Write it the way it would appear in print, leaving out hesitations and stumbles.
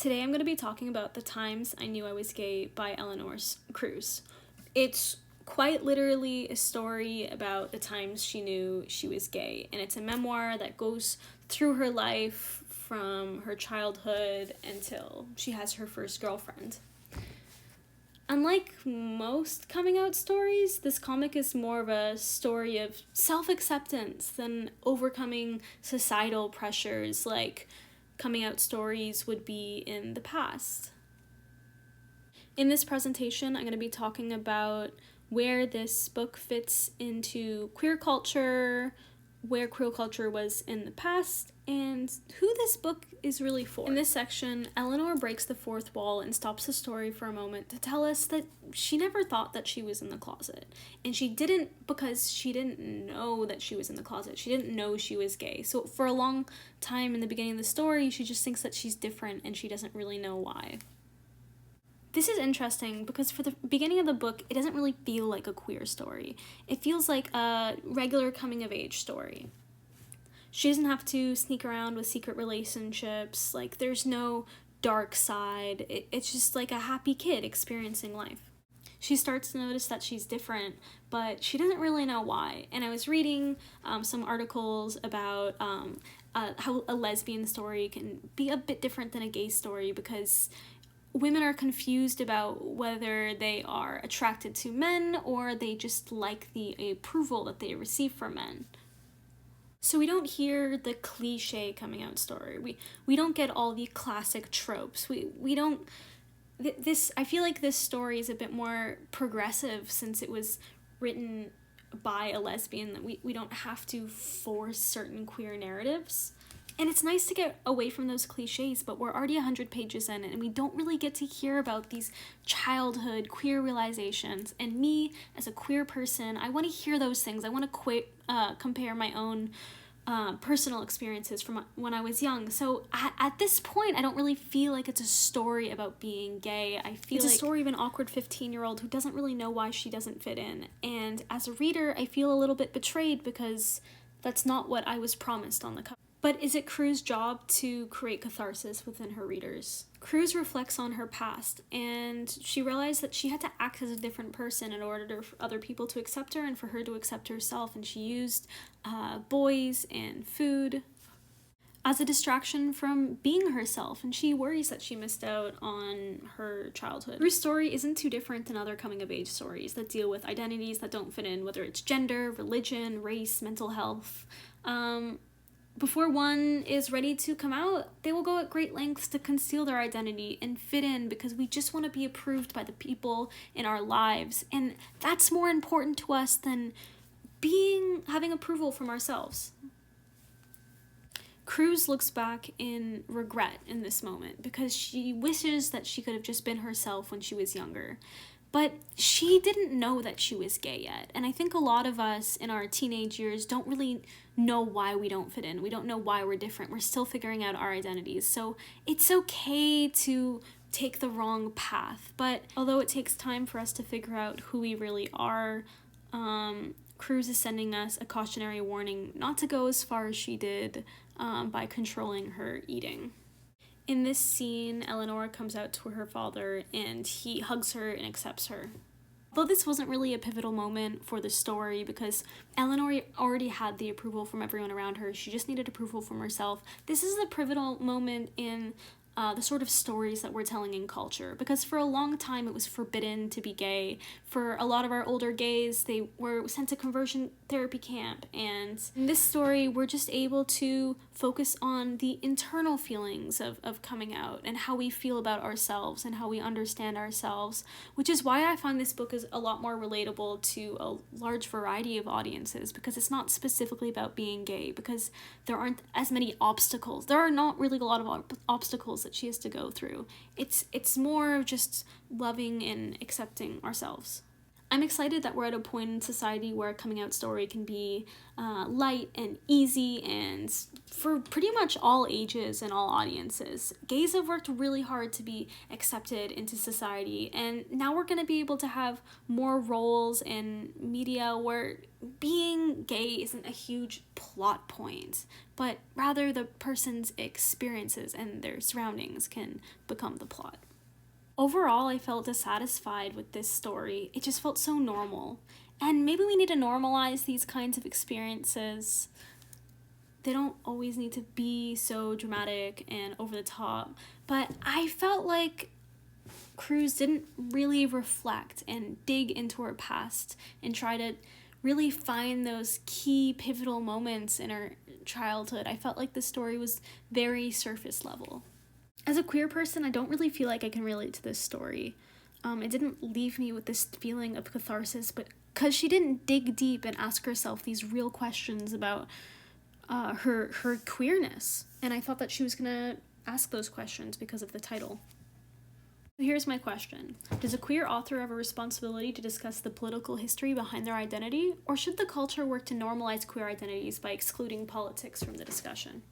Today I'm going to be talking about The Times I Knew I Was Gay by Eleanor Cruz. It's quite literally a story about the times she knew she was gay, and it's a memoir that goes through her life from her childhood until she has her first girlfriend. Unlike most coming out stories, this comic is more of a story of self-acceptance than overcoming societal pressures like coming out stories would be in the past. In this presentation, I'm going to be talking about where this book fits into queer culture, where queer culture was in the past, and who this book is really for. In this section, Eleanor breaks the fourth wall and stops the story for a moment to tell us that she never thought that she was in the closet. And she didn't because she didn't know that she was in the closet. She didn't know she was gay. So for a long time in the beginning of the story, she just thinks that she's different and she doesn't really know why. This is interesting because for the beginning of the book, it doesn't really feel like a queer story. It feels like a regular coming-of-age story. She doesn't have to sneak around with secret relationships, like there's no dark side. It's just like a happy kid experiencing life. She starts to notice that she's different, but she doesn't really know why. And I was reading some articles about how a lesbian story can be a bit different than a gay story because women are confused about whether they are attracted to men or they just like the approval that they receive from men. So we don't hear the cliche coming out story. We don't get all the classic tropes. We don't... I feel like this story is a bit more progressive since it was written by a lesbian, that we don't have to force certain queer narratives. And it's nice to get away from those cliches, but we're already 100 pages in and we don't really get to hear about these childhood queer realizations. And me, as a queer person, I want to hear those things. I want to compare my own personal experiences from when I was young. So at this point, I don't really feel like it's a story about being gay. I feel it's like a story of an awkward 15-year-old who doesn't really know why she doesn't fit in. And as a reader, I feel a little bit betrayed because that's not what I was promised on the cover. But is it Cruz's job to create catharsis within her readers? Cruz reflects on her past, and she realized that she had to act as a different person in order for other people to accept her and for her to accept herself, and she used boys and food as a distraction from being herself, and she worries that she missed out on her childhood. Cruz's story isn't too different than other coming-of-age stories that deal with identities that don't fit in, whether it's gender, religion, race, mental health. Before one is ready to come out, they will go at great lengths to conceal their identity and fit in because we just want to be approved by the people in our lives. And that's more important to us than having approval from ourselves. Cruz looks back in regret in this moment because she wishes that she could have just been herself when she was younger. But she didn't know that she was gay yet. And I think a lot of us in our teenage years don't really know why we don't fit in. We don't know why we're different. We're still figuring out our identities. So it's okay to take the wrong path. But although it takes time for us to figure out who we really are, Cruz is sending us a cautionary warning not to go as far as she did by controlling her eating. In this scene, Eleanor comes out to her father and he hugs her and accepts her. Although this wasn't really a pivotal moment for the story because Eleanor already had the approval from everyone around her, she just needed approval from herself. This is a pivotal moment in the sort of stories that we're telling in culture, because for a long time it was forbidden to be gay. For a lot of our older gays, they were sent to conversion therapy camp, and in this story we're just able to focus on the internal feelings of coming out and how we feel about ourselves and how we understand ourselves, which is why I find this book is a lot more relatable to a large variety of audiences, because it's not specifically about being gay, because there aren't as many obstacles. There are not really a lot of obstacles that she has to go through. It's more of just loving and accepting ourselves. I'm excited that we're at a point in society where a coming out story can be light and easy and for pretty much all ages and all audiences. Gays have worked really hard to be accepted into society, and now we're going to be able to have more roles in media where being gay isn't a huge plot point, but rather the person's experiences and their surroundings can become the plot. Overall, I felt dissatisfied with this story. It just felt so normal. And maybe we need to normalize these kinds of experiences. They don't always need to be so dramatic and over the top. But I felt like Cruz didn't really reflect and dig into her past and try to really find those key pivotal moments in her childhood. I felt like the story was very surface level. As a queer person, I don't really feel like I can relate to this story. It didn't leave me with this feeling of catharsis, but because she didn't dig deep and ask herself these real questions about her queerness. And I thought that she was going to ask those questions because of the title. Here's my question. Does a queer author have a responsibility to discuss the political history behind their identity, or should the culture work to normalize queer identities by excluding politics from the discussion?